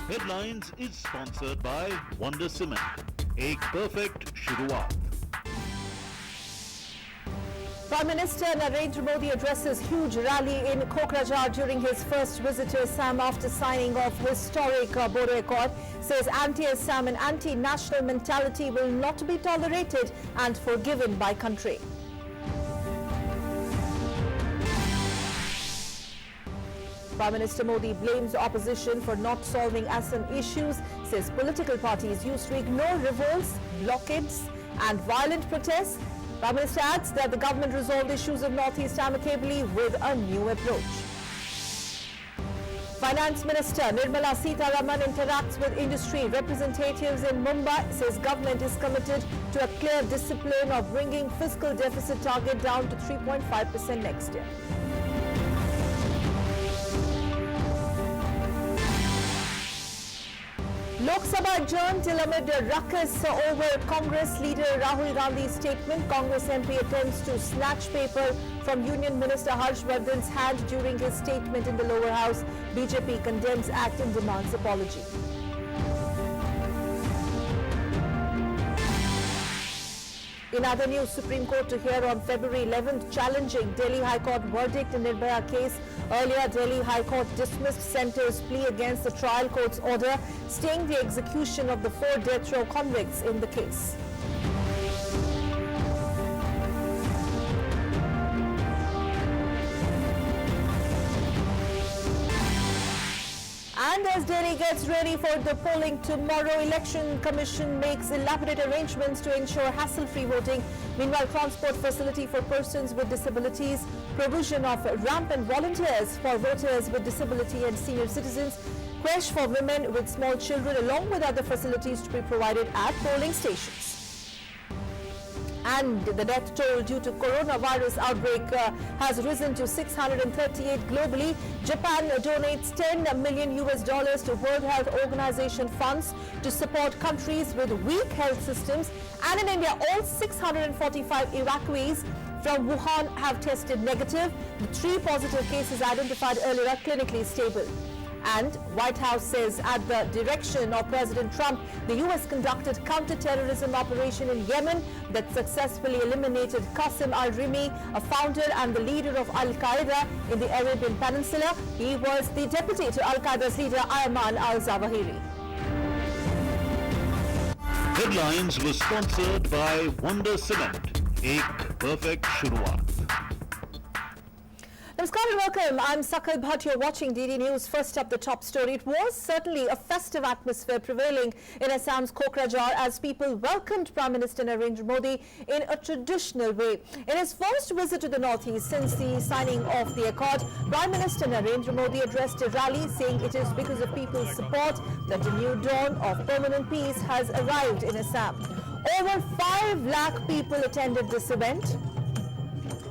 Headlines is sponsored by Wonder Cement. एक perfect शुरुआत. Prime Minister Narendra Modi addresses huge rally in Kokrajhar during his first visit to Assam after signing of historic Bodo Accord. Says anti-Assam and anti-national mentality will not be tolerated and forgiven by country. Prime Minister Modi blames opposition for not solving Assam issues, says political parties used to ignore revolts, blockades and violent protests. Prime Minister adds that the government resolved issues of Northeast amicably with a new approach. Finance Minister Nirmala Sitharaman interacts with industry representatives in Mumbai, says government is committed to a clear discipline of bringing fiscal deficit target down to 3.5% next year. Lok Sabha adjourned till amid a ruckus over Congress leader Rahul Gandhi's statement. Congress MP attempts to snatch paper from Union Minister Harshvardhan's hand during his statement in the lower house. BJP condemns act and demands apology. In other news, Supreme Court to hear on February 11th challenging Delhi High Court verdict in Nirbhaya case. Earlier, Delhi High Court dismissed Centre's plea against the trial court's order staying the execution of the 4 death row convicts in the case. And as Delhi gets ready for the polling tomorrow, Election Commission makes elaborate arrangements to ensure hassle-free voting. Meanwhile, transport facility for persons with disabilities, provision of ramp and volunteers for voters with disability and senior citizens, creche for women with small children, along with other facilities to be provided at polling stations. And the death toll due to coronavirus outbreak has risen to 638 globally. Japan donates $10 million to World Health Organization funds to support countries with weak health systems. And in India, all 645 evacuees from Wuhan have tested negative. The 3 positive cases identified earlier are clinically stable. And White House says at the direction of President Trump, the U.S. conducted counter-terrorism operation in Yemen that successfully eliminated Qasim al-Rimi, a founder and the leader of Al-Qaeda in the Arabian Peninsula. He was the deputy to Al-Qaeda's leader Ayman al-Zawahiri. Headlines was sponsored by Wonder Cement. एक perfect शुरुआत. Namaskar and welcome. I'm Sakal Bhatt. You're watching DD News. First up, the top story. It was certainly a festive atmosphere prevailing in Assam's Kokrajhar as people welcomed Prime Minister Narendra Modi in a traditional way. In his first visit to the Northeast since the signing of the accord, Prime Minister Narendra Modi addressed a rally saying it is because of people's support that a new dawn of permanent peace has arrived in Assam. Over 5 lakh people attended this event.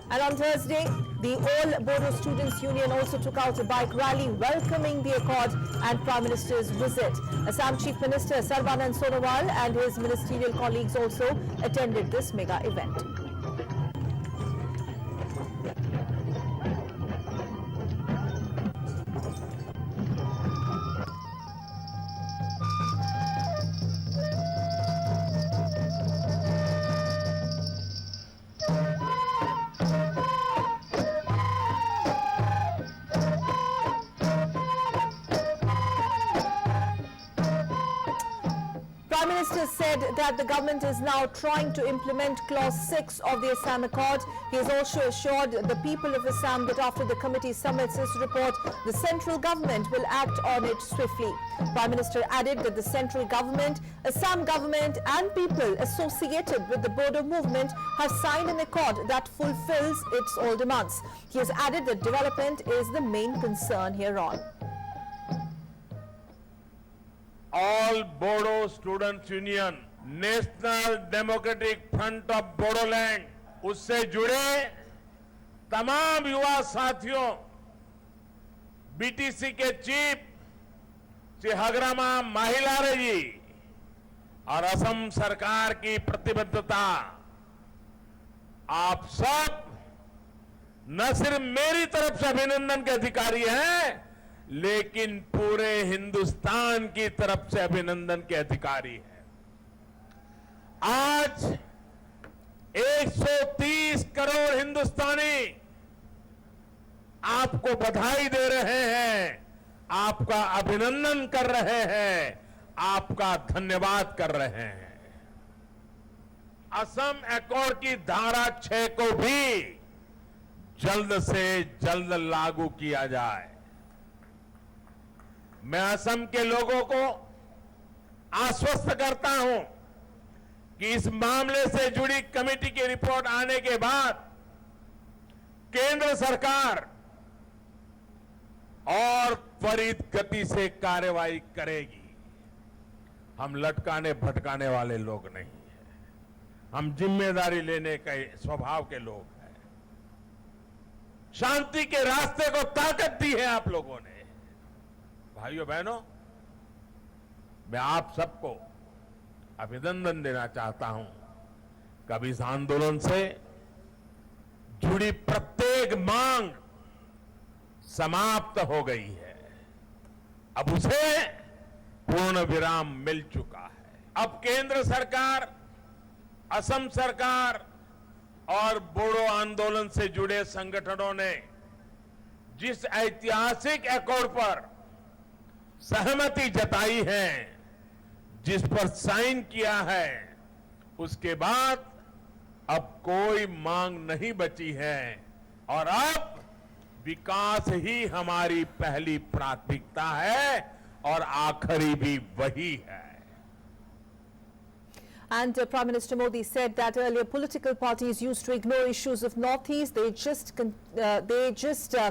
And on Thursday, the All Bodo Students Union also took out a bike rally welcoming the accord and Prime Minister's visit. Assam Chief Minister Sarbanand Sonowal and his ministerial colleagues also attended this mega event. Prime Minister said that the government is now trying to implement Clause 6 of the Assam Accord. He has also assured the people of Assam that after the committee submits its report, the central government will act on it swiftly. Prime Minister added that the central government, Assam government and people associated with the Bodo movement have signed an accord that fulfills its all demands. He has added that development is the main concern hereon. All Bodo Students Union, National Democratic Front of Bodoland, उससे जुड़े तमाम युवा साथियों, BTC के chief Shri Hagrama माहिलारे जी और असम सरकार की प्रतिबद्धता, आप सब न सिर्फ मेरी तरफ से अभिनंदन के अधिकारी हैं, लेकिन पूरे हिंदुस्तान की तरफ से अभिनंदन के अधिकारी हैं। आज 130 करोड़ हिंदुस्तानी आपको बधाई दे रहे हैं, आपका अभिनंदन कर रहे हैं, आपका धन्यवाद कर रहे हैं। असम अकॉर्ड की धारा 6 को भी जल्द से जल्द लागू किया जाए। मैं असम के लोगों को आश्वस्त करता हूं कि इस मामले से जुड़ी कमेटी की रिपोर्ट आने के बाद केंद्र सरकार और त्वरित गति से कार्रवाई करेगी। हम लटकाने भटकाने वाले लोग नहीं हैं, हम जिम्मेदारी लेने के स्वभाव के लोग हैं। शांति के रास्ते को ताकत दी है आप लोगों ने। भाइयों बहनों, मैं आप सबको अभिनंदन देना चाहता हूं। कभी इस आंदोलन से जुड़ी प्रत्येक मांग समाप्त हो गई है, अब उसे पूर्ण विराम मिल चुका है। अब केंद्र सरकार, असम सरकार और बोडो आंदोलन से जुड़े संगठनों ने जिस ऐतिहासिक अकॉर्ड पर सहमति जताई है, जिस पर साइन किया है, उसके बाद अब कोई मांग नहीं बची है और अब विकास ही हमारी पहली प्राथमिकता है और आखिरी भी वही है। And Prime Minister Modi said that earlier political parties used to ignore issues of Northeast. They just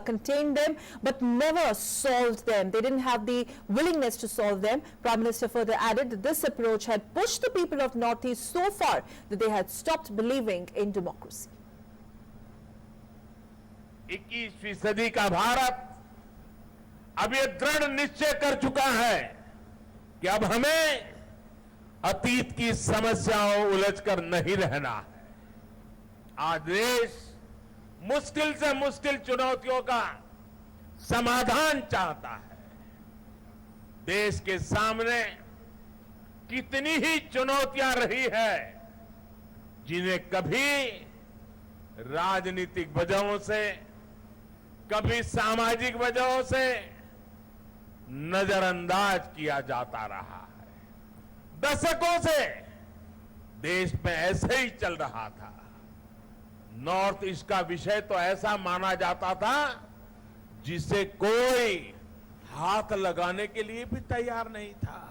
contained them but never solved them. They didn't have the willingness to solve them. Prime Minister further added that this approach had pushed the people of Northeast so far that they had stopped believing in democracy. 21वीं सदी का भारत अब ये दृढ़ निश्चय कर चुका है कि अब हमें अतीत की समस्याओं उलझकर नहीं रहना है। आज देश मुश्किल से मुश्किल चुनौतियों का समाधान चाहता है। देश के सामने कितनी ही चुनौतियां रही है जिन्हें कभी राजनीतिक वजहों से, कभी सामाजिक वजहों से नजरअंदाज किया जाता रहा है। दशकों से देश में ऐसे ही चल रहा था। नॉर्थ ईस्ट का विषय तो ऐसा माना जाता था जिसे कोई हाथ लगाने के लिए भी तैयार नहीं था।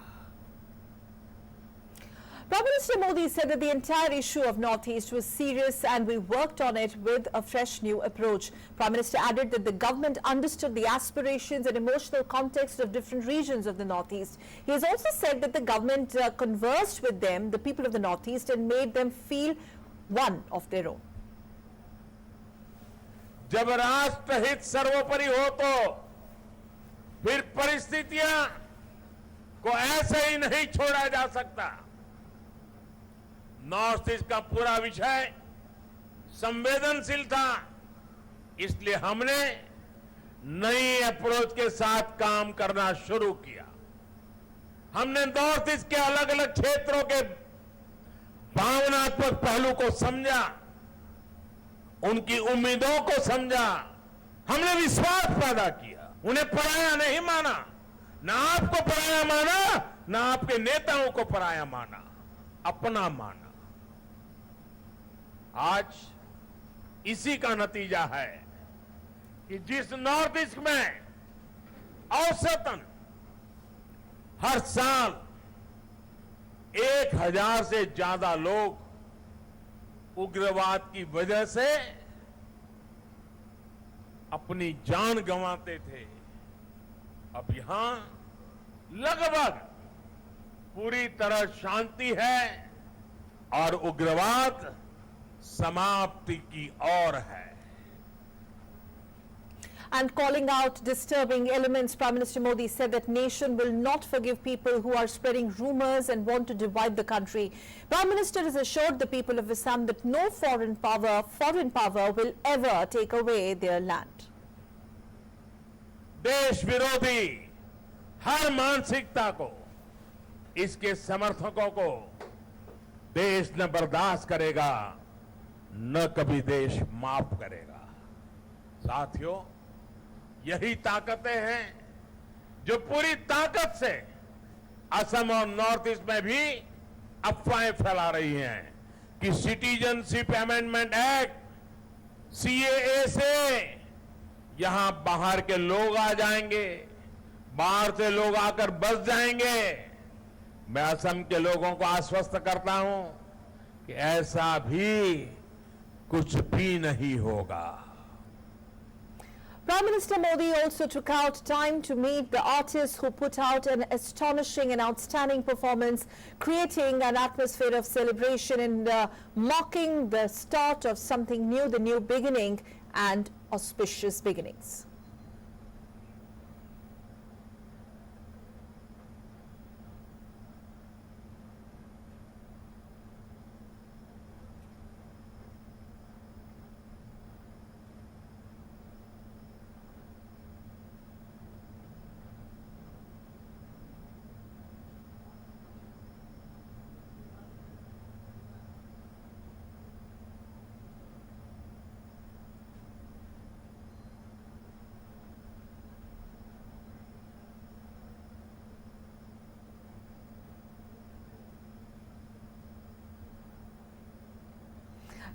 Prime Minister Modi said that the entire issue of Northeast was serious and we worked on it with a fresh new approach. Prime Minister added that the government understood the aspirations and emotional context of different regions of the Northeast. He has also said that the government conversed with them, the people of the Northeast, and made them feel one of their own. जब राष्ट्रहित सर्वोपरि हो तो फिर परिस्थितियां को ऐसे ही नहीं छोड़ा जा सकता। नॉर्थ ईस्ट का पूरा विषय संवेदनशील था, इसलिए हमने नई अप्रोच के साथ काम करना शुरू किया। हमने नॉर्थ ईस्ट के अलग अलग क्षेत्रों के भावनात्मक पहलू को समझा, उनकी उम्मीदों को समझा, हमने विश्वास पैदा किया, उन्हें पराया नहीं माना, ना आपको पराया माना, ना आपके नेताओं को पराया माना, अपना माना। आज इसी का नतीजा है कि जिस नॉर्थ ईस्ट में औसतन हर साल 1000 से ज्यादा लोग उग्रवाद की वजह से अपनी जान गंवाते थे, अब यहां लगभग पूरी तरह शांति है और उग्रवाद समाप्ति की ओर है। And calling out disturbing elements, Prime Minister Modi said that nation will not forgive people who are spreading rumors and want to divide the country. Prime Minister has assured the people of Assam that no foreign power will ever take away their land. देश विरोधी हर मानसिकता को, इसके समर्थकों को देश न बर्दाश्त करेगा, न कभी देश माफ करेगा। साथियों, यही ताकतें हैं जो पूरी ताकत से असम और नॉर्थ ईस्ट में भी अफवाहें फैला रही हैं कि सिटीजनशिप अमेंडमेंट एक्ट सीएए से यहां बाहर के लोग आ जाएंगे, बाहर से लोग आकर बस जाएंगे। मैं असम के लोगों को आश्वस्त करता हूं कि ऐसा भी कुछ भी नहीं होगा। Prime Minister Modi also took out time to meet the artists who put out an astonishing and outstanding performance, creating an atmosphere of celebration and marking the start of something new, the new beginning and auspicious beginnings.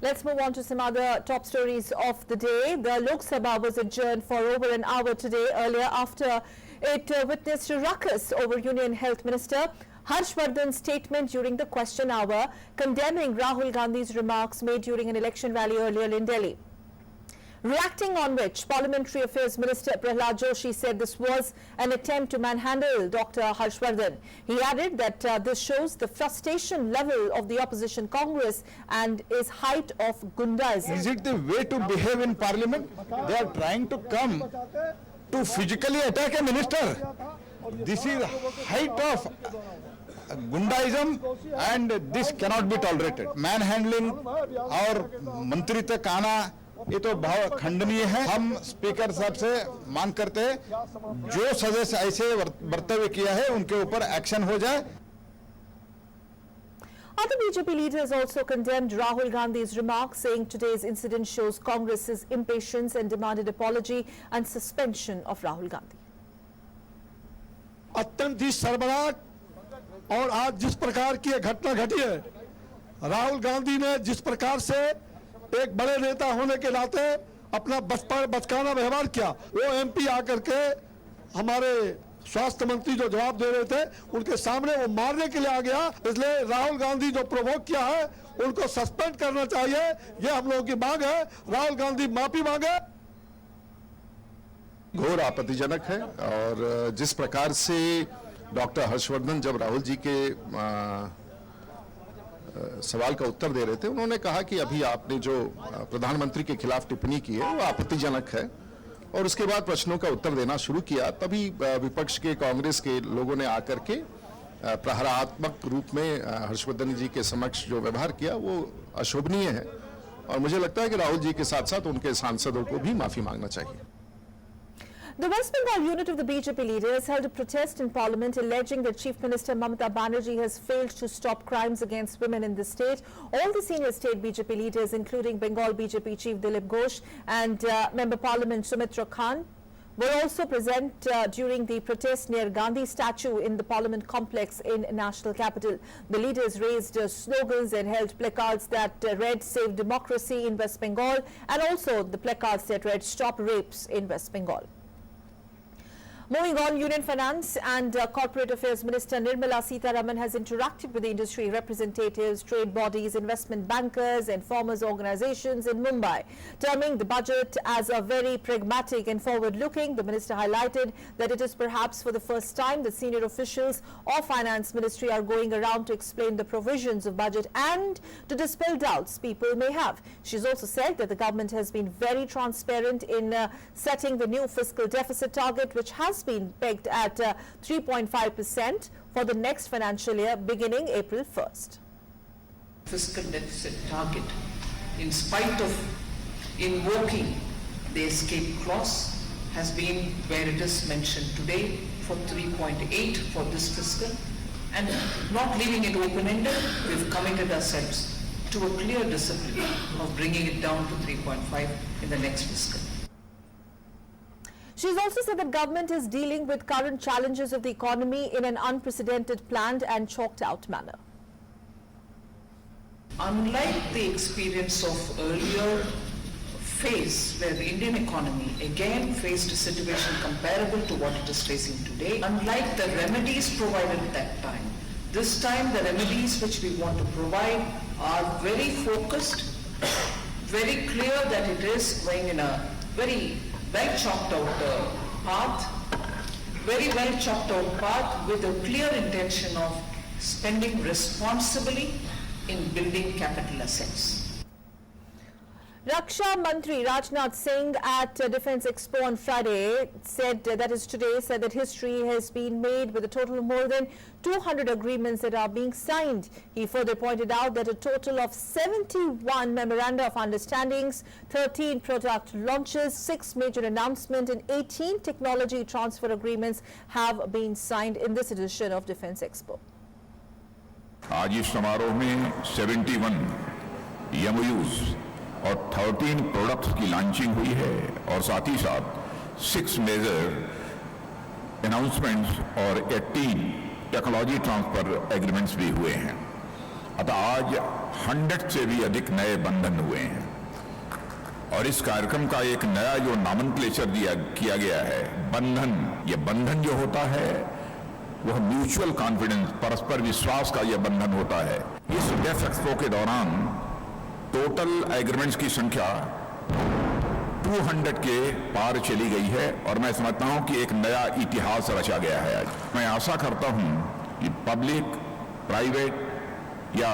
Let's move on to some other top stories of the day. The Lok Sabha was adjourned for over an hour today, earlier after it witnessed a ruckus over Union Health Minister Harsh Vardhan's statement during the question hour, condemning Rahul Gandhi's remarks made during an election rally earlier in Delhi. Reacting on which, Parliamentary Affairs Minister Prahlad Joshi said this was an attempt to manhandle Dr. Harsh Vardhan. He added that this shows the frustration level of the opposition Congress and is height of Gundaism. Is it the way to behave in Parliament? They are trying to come to physically attack a minister. This is height of Gundaism and this cannot be tolerated. Manhandling और मंत्री तक आना ये तो बहुत खंडनीय है। हम speaker साहब से मांग करते हैं जो सदस्य ऐसे वक्तव्य किया है उनके ऊपर एक्शन हो जाए। Other BJP leaders also condemned Rahul Gandhi's remarks, saying today's incident shows Congress's impatience and demanded apology and suspension of Rahul Gandhi. अत्यंत ही सर्वनाक और आज जिस प्रकार की घटना घटी है, राहुल गांधी ने जिस प्रकार से एक बड़े नेता होने के नाते अपना बचकाना व्यवहार किया, वो एमपी आकर के हमारे स्वास्थ्य मंत्री जो जवाब दे रहे थे उनके सामने वो मारने के लिए आ गया। इसलिए राहुल गांधी जो प्रोवोक किया है उनको सस्पेंड करना चाहिए, ये हम लोगों की मांग है। राहुल गांधी माफी मांगे। घोर आपत्तिजनक है और जिस प्रकार से डॉक्टर हर्षवर्धन जब राहुल जी के सवाल का उत्तर दे रहे थे, उन्होंने कहा कि अभी आपने जो प्रधानमंत्री के खिलाफ टिप्पणी की है वो आपत्तिजनक है और उसके बाद प्रश्नों का उत्तर देना शुरू किया। तभी विपक्ष के कांग्रेस के लोगों ने आकर के प्रहारात्मक रूप में हर्षवर्धन जी के समक्ष जो व्यवहार किया वो अशोभनीय है और मुझे लगता है कि राहुल जी के साथ साथ उनके सांसदों को भी माफी मांगना चाहिए। The West Bengal unit of the BJP leaders held a protest in Parliament alleging that Chief Minister Mamata Banerjee has failed to stop crimes against women in the state. All the senior state BJP leaders, including Bengal BJP Chief Dilip Ghosh and Member Parliament Sumitra Khan, were also present during the protest near Gandhi statue in the Parliament complex in national capital. The leaders raised slogans and held placards that read "Save Democracy" in West Bengal and also the placards that read "Stop Rapes" in West Bengal. Moving on, Union Finance and Corporate Affairs Minister Nirmala Sitharaman has interacted with the industry representatives, trade bodies, investment bankers and farmers' organizations in Mumbai. Terming the budget as a very pragmatic and forward-looking, the minister highlighted that it is perhaps for the first time that senior officials of Finance Ministry are going around to explain the provisions of budget and to dispel doubts people may have. She's also said that the government has been very transparent in setting the new fiscal deficit target, which has been pegged at 3.5% for the next financial year beginning April 1st. Fiscal deficit target, in spite of invoking the escape clause, has been where it is mentioned today for 3.8 for this fiscal, and not leaving it open-ended, we've committed ourselves to a clear discipline of bringing it down to 3.5 in the next fiscal. She's also said that government is dealing with current challenges of the economy in an unprecedented, planned and chalked out manner. Unlike the experience of earlier phase where the Indian economy again faced a situation comparable to what it is facing today, unlike the remedies provided at that time, this time the remedies which we want to provide are very focused, very clear that it is going in a very well chalked out path, very well chalked out path with a clear intention of spending responsibly in building capital assets. Raksha Mantri Rajnath Singh at Defence Expo on Friday said that history has been made with a total of more than 200 agreements that are being signed. He further pointed out that a total of 71 memoranda of understandings, 13 product launches, 6 major announcements and 18 technology transfer agreements have been signed in this edition of Defence Expo. आज इस समारोह में 71 MOUs और 13 products की launching हुई है और साथ ही साथ 6 मेजर अनाउंसमेंट्स और 18 टेक्नोलॉजी ट्रांसफर एग्रीमेंट्स भी हुए हैं। अतः आज 100 से भी अधिक नए बंधन हुए हैं और इस कार्यक्रम का एक नया जो नॉमेनक्लेचर किया गया है बंधन, ये बंधन जो होता है वह म्यूचुअल कॉन्फिडेंस, परस्पर विश्वास का यह बंधन होता है। इस डेफ एक्सपो के दौरान टोटल एग्रीमेंट्स की संख्या 200 के पार चली गई है और मैं समझता हूं कि एक नया इतिहास रचा गया है। आज मैं आशा करता हूं कि पब्लिक, प्राइवेट या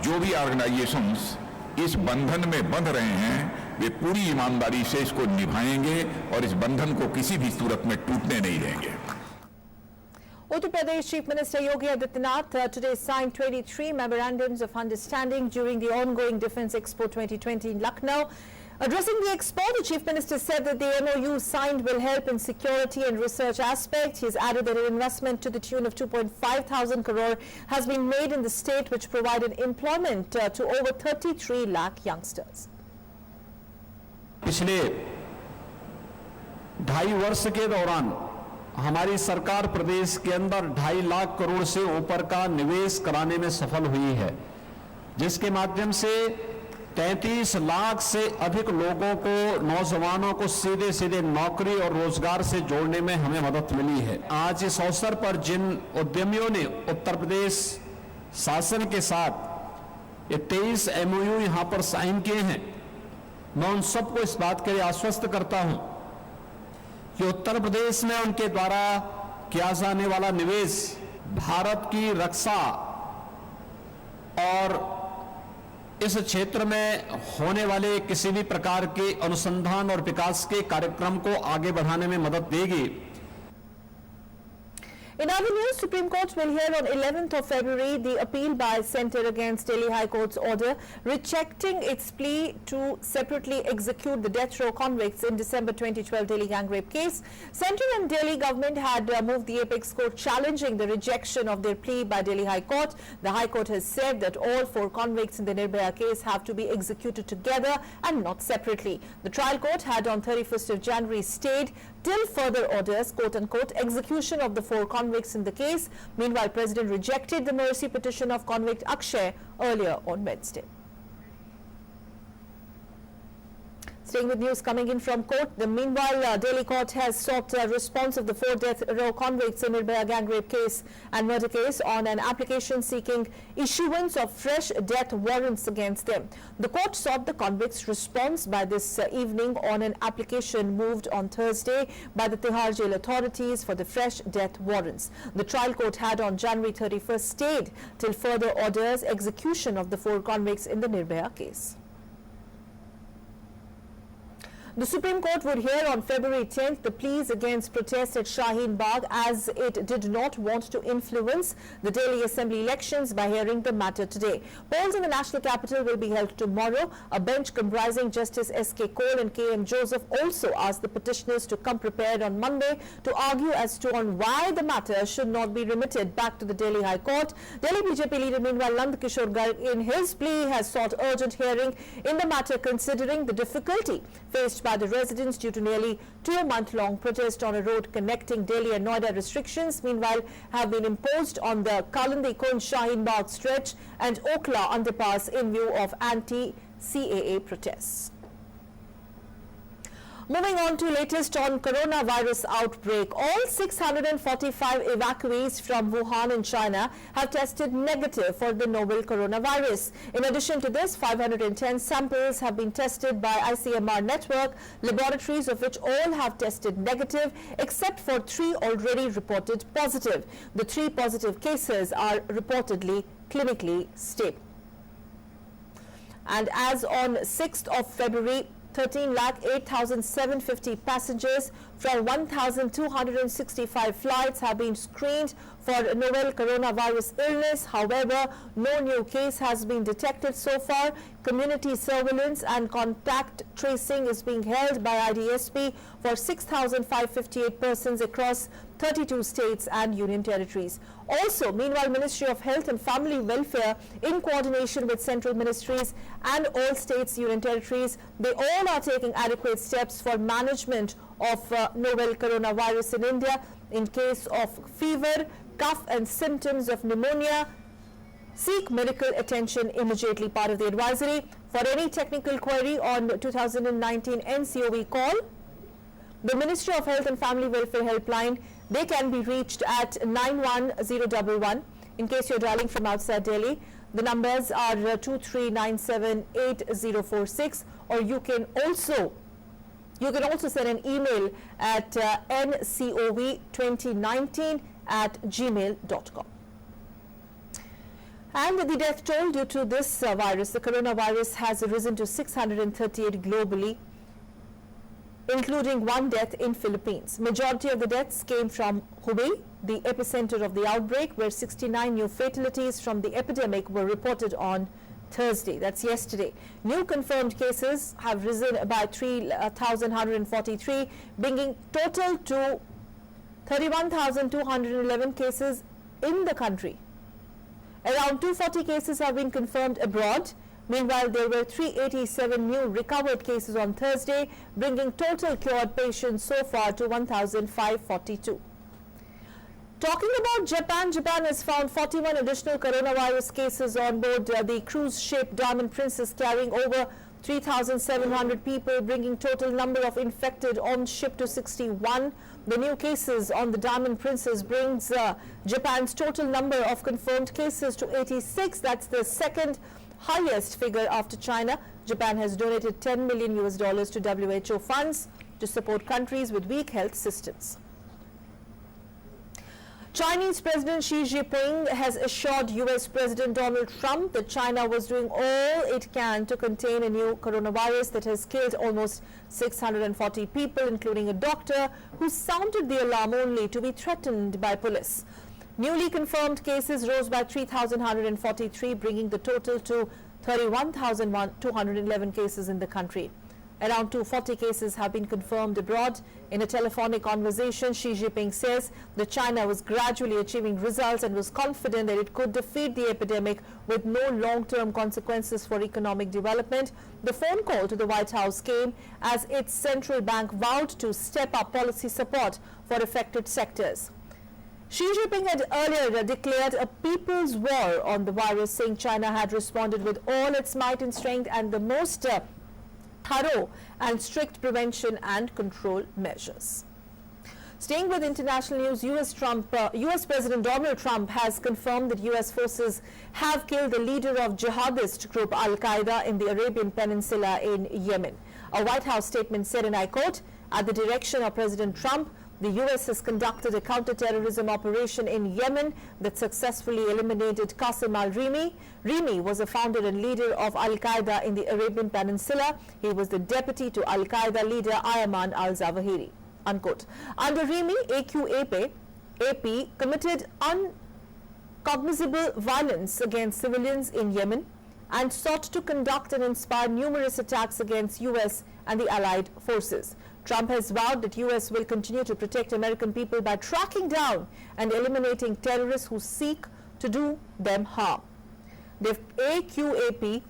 जो भी ऑर्गेनाइजेशंस इस बंधन में बंध रहे हैं वे पूरी ईमानदारी से इसको निभाएंगे और इस बंधन को किसी भी सूरत में टूटने नहीं देंगे। Uttar Pradesh Chief Minister Yogi Adityanath today signed 23 memorandums of understanding during the ongoing Defence Expo 2020 in Lucknow. Addressing the expo, the Chief Minister said that the MOU signed will help in security and research aspects. He has added that an investment to the tune of 2.5 thousand crore has been made in the state, which provided employment to over 33 lakh youngsters. पिछले 2.5 वर्ष के दौरान हमारी सरकार प्रदेश के अंदर 2.5 लाख करोड़ से ऊपर का निवेश कराने में सफल हुई है, जिसके माध्यम से 33 लाख से अधिक लोगों को, नौजवानों को सीधे सीधे नौकरी और रोजगार से जोड़ने में हमें मदद मिली है। आज इस अवसर पर जिन उद्यमियों ने उत्तर प्रदेश शासन के साथ ये 23 MOU यहां पर साइन किए हैं, मैं उन सबको इस बात के लिए आश्वस्त करता हूं कि उत्तर प्रदेश में उनके द्वारा किया जाने वाला निवेश भारत की रक्षा और इस क्षेत्र में होने वाले किसी भी प्रकार के अनुसंधान और विकास के कार्यक्रम को आगे बढ़ाने में मदद देगी। In other news, Supreme Court will hear on 11th of February the appeal by Centre against Delhi High Court's order rejecting its plea to separately execute the death row convicts in December 2012 Delhi gang rape case. Central and Delhi government had moved the apex court challenging the rejection of their plea by Delhi High Court. The High Court has said that all 4 convicts in the Nirbhaya case have to be executed together and not separately. The trial court had on 31st of January stayed till further orders, quote-unquote, execution of the 4 convicts in the case. Meanwhile, President rejected the mercy petition of convict Akshay earlier on Wednesday. Staying with news coming in from court, meanwhile, Delhi court has sought a response of the 4 death row convicts in Nirbhaya gang rape case and murder case on an application seeking issuance of fresh death warrants against them. The court sought the convicts' response by this evening on an application moved on Thursday by the Tihar jail authorities for the fresh death warrants. The trial court had on January 31st stayed till further orders execution of the 4 convicts in the Nirbhaya case. The Supreme Court would hear on February 10th the pleas against protests at Shaheen Bagh, as it did not want to influence the Delhi Assembly elections by hearing the matter today. Polls in the national capital will be held tomorrow. A bench comprising Justice S.K. Cole and K.M. Joseph also asked the petitioners to come prepared on Monday to argue as to on why the matter should not be remitted back to the Delhi High Court. Delhi BJP leader meanwhile Nand Kishore Garg in his plea has sought urgent hearing in the matter, considering the difficulty faced by the residents due to nearly 2-month-long protest on a road connecting Delhi and Noida. Restrictions meanwhile have been imposed on the Kalandi Kund Shaheen Bagh stretch and Okla underpass in view of anti-CAA protests. Moving on to latest on coronavirus outbreak. All 645 evacuees from Wuhan in China have tested negative for the novel coronavirus. In addition to this, 510 samples have been tested by ICMR network laboratories, of which all have tested negative except for 3 already reported positive. The 3 positive cases are reportedly clinically stable. And as on 6th of February, 13,08,750 passengers from 1,265 flights have been screened for novel coronavirus illness. However, no new case has been detected so far. Community surveillance and contact tracing is being held by IDSP for 6,558 persons across 32 states and union territories. Also, meanwhile, Ministry of Health and Family Welfare, in coordination with central ministries and all states, union territories, they all are taking adequate steps for management of novel coronavirus in India. In case of fever, cough and symptoms of pneumonia, seek medical attention immediately. Part of the advisory. For any technical query on 2019 NCOV call, the Ministry of Health and Family Welfare helpline, they can be reached at 91011. In case you're dialing from outside Delhi, the numbers are 23978046, or you can also send an email at ncov2019@gmail.com. And the death toll due to this virus, the coronavirus, has risen to 638 globally, including 1 death in Philippines. Majority of the deaths came from Hubei, the epicenter of the outbreak, where 69 new fatalities from the epidemic were reported on Thursday. That's yesterday. New confirmed cases have risen by 3,143, bringing total to 31,211 cases in the country. Around 240 cases have been confirmed abroad. Meanwhile, there were 387 new recovered cases on Thursday, bringing total cured patients so far to 1,542. Talking about Japan, Japan has found 41 additional coronavirus cases on board the cruise ship Diamond Princess, carrying over 3,700 people, bringing total number of infected on ship to 61. The new cases on the Diamond Princess brings Japan's total number of confirmed cases to 86. That's the second highest figure after China. Japan has donated $10 million to WHO funds to support countries with weak health systems. Chinese President Xi Jinping has assured US President Donald Trump that China was doing all it can to contain a new coronavirus that has killed almost 640 people, including a doctor who sounded the alarm only to be threatened by police. Newly confirmed cases rose by 3,143, bringing the total to 31,211 cases in the country. Around 240 cases have been confirmed abroad. In a telephonic conversation, Xi Jinping says that China was gradually achieving results and was confident that it could defeat the epidemic with no long-term consequences for economic development. The phone call to the White House came as its central bank vowed to step up policy support for affected sectors. Xi Jinping had earlier declared a people's war on the virus, saying China had responded with all its might and strength and the most thorough and strict prevention and control measures. Staying with international news, US President Donald Trump has confirmed that US forces have killed the leader of jihadist group Al-Qaeda in the Arabian Peninsula in Yemen. A White House statement said, and I quote, "At the direction of President Trump, The US has conducted a counter-terrorism operation in Yemen that successfully eliminated Qasim al-Rimi. Rimi was a founder and leader of Al-Qaeda in the Arabian Peninsula. He was the deputy to Al-Qaeda leader Ayman al-Zawahiri. Unquote. Under Rimi, AP committed uncognizable violence against civilians in Yemen and sought to conduct and inspire numerous attacks against US and the allied forces. Trump has vowed that US will continue to protect American people by tracking down and eliminating terrorists who seek to do them harm. The AQAP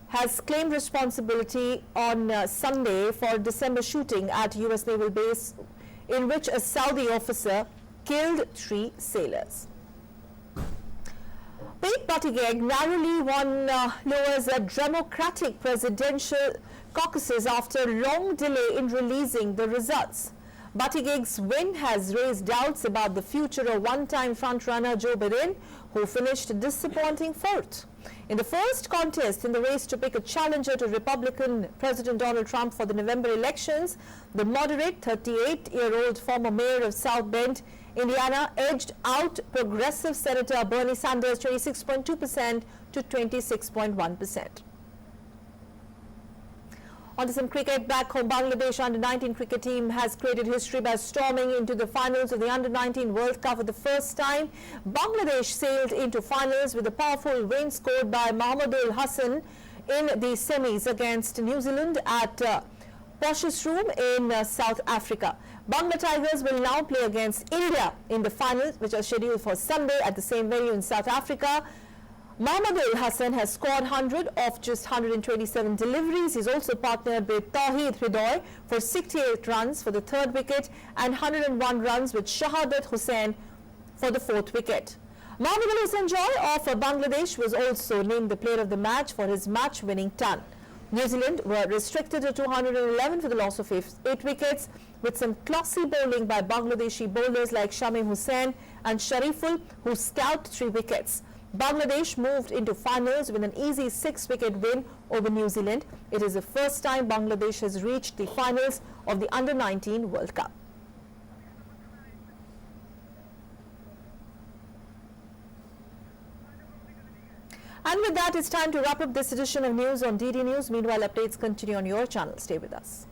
has claimed responsibility on Sunday for December shooting at US naval base in which a Saudi officer killed 3 sailors. Pete Buttigieg narrowly won Iowa's Democratic presidential caucuses after long delay in releasing the results. Buttigieg's win has raised doubts about the future of one-time frontrunner Joe Biden, who finished disappointing 4th. In the first contest in the race to pick a challenger to Republican President Donald Trump for the November elections, the moderate 38-year-old former mayor of South Bend, Indiana, edged out progressive Senator Bernie Sanders 26.2% to 26.1%. On to some cricket. Back home, Bangladesh under-19 cricket team has created history by storming into the finals of the under-19 World Cup for the first time. Bangladesh sailed into finals with a powerful win scored by Mohammedul Hassan in the semis against New Zealand at Potchefstroom in South Africa. Bangla Tigers will now play against India in the finals, which are scheduled for Sunday at the same venue in South Africa. Mohammedul Hassan has scored 100 of just 127 deliveries. He's also partnered with Tawheed Hridoy for 68 runs for the 3rd wicket and 101 runs with Shahadat Hussain for the 4th wicket. Mohammedul Hussain Joy of Bangladesh was also named the player of the match for his match-winning ton. New Zealand were restricted to 211 for the loss of 8 wickets, with some classy bowling by Bangladeshi bowlers like Shamim Hussain and Shariful, who scalped 3 wickets. Bangladesh moved into finals with an easy 6-wicket win over New Zealand. It is the first time Bangladesh has reached the finals of the Under-19 World Cup. And with that, it's time to wrap up this edition of News on DD News. Meanwhile, updates continue on your channel. Stay with us.